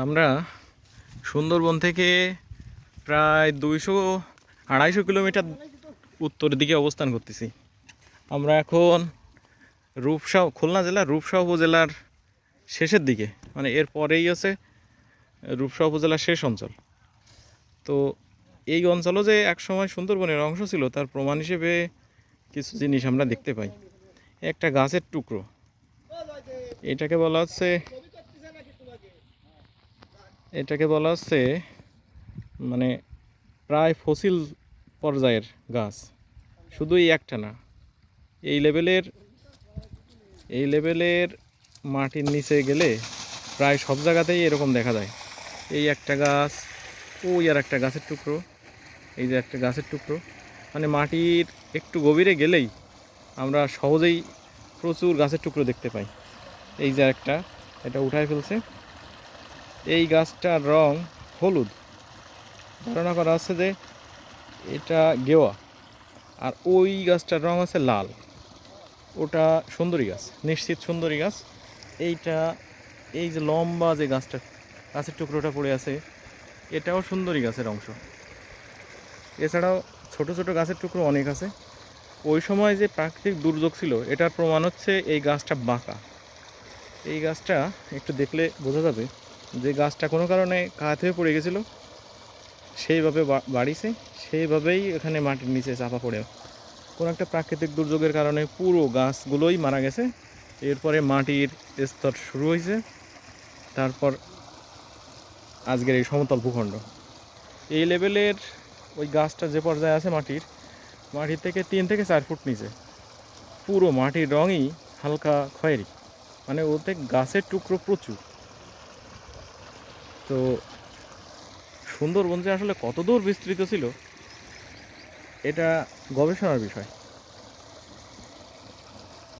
আমরা সুন্দরবন থেকে প্রায় 200-250 কিলোমিটার উত্তরের দিকে অবস্থান করতেছি। আমরা এখন খুলনা জেলার রূপসা উপজেলার শেষের দিকে, মানে এর পরেই আছে রূপসা উপজেলার শেষ অঞ্চল। তো এই অঞ্চলও যে একসময় সুন্দরবনের অংশ ছিল তার প্রমাণ হিসেবে কিছু জিনিস আমরা দেখতে পাই। একটা গাছের টুকরো, এটাকে বলা হচ্ছে মানে প্রায় ফসিল পর্যায়ের গাছ। শুধুই একটা না, এই লেভেলের মাটির নিচে গেলে প্রায় সব জায়গাতেই এরকম দেখা যায়। এই একটা গাছ, ওই আর একটা গাছের টুকরো, এই যে একটা গাছের টুকরো, মানে মাটির একটু গভীরে গেলেই আমরা সহজেই প্রচুর গাছের টুকরো দেখতে পাই। এই যে একটা, এটা উঠায় ফেলছে। এই গাছটার রং হলুদ, ধারণা করা হচ্ছে যে এটা গেওয়া। আর ওই গাছটার রং আছে লাল, ওটা সুন্দরী গাছ, নিশ্চিত সুন্দরী গাছ। এইটা, এই যে লম্বা যে গাছের টুকরোটা পড়ে আছে, এটাও সুন্দরী গাছের অংশ। এছাড়াও ছোট ছোট গাছের টুকরো অনেক আছে। ওই সময় যে প্রাকৃতিক দুর্যোগ ছিল এটার প্রমাণ হচ্ছে এই গাছটা বাঁকা। এই গাছটা একটু দেখলে বোঝা যাবে যে গাছটা কোনো কারণে কাত হয়ে পড়ে গেছিলো, সেইভাবে বাড়িছে, সেইভাবেই এখানে মাটির নিচে চাপা পড়ে কোনো একটা প্রাকৃতিক দুর্যোগের কারণে পুরো গাছগুলোই মারা গেছে। এরপরে মাটির স্তর শুরু হয়েছে, তারপর আজকের এই সমতল ভূখণ্ড। এই লেভেলের ওই গাছটা যে পর্যায়ে আছে মাটির থেকে 3 থেকে 4 ফুট নিচে, পুরো মাটির রঙই হালকা খয়েরি, মানে ওতে গাছের টুকরো প্রচুর। তো সুন্দরবন যে আসলে কত দূর বিস্তৃত ছিল এটা গবেষণার বিষয়।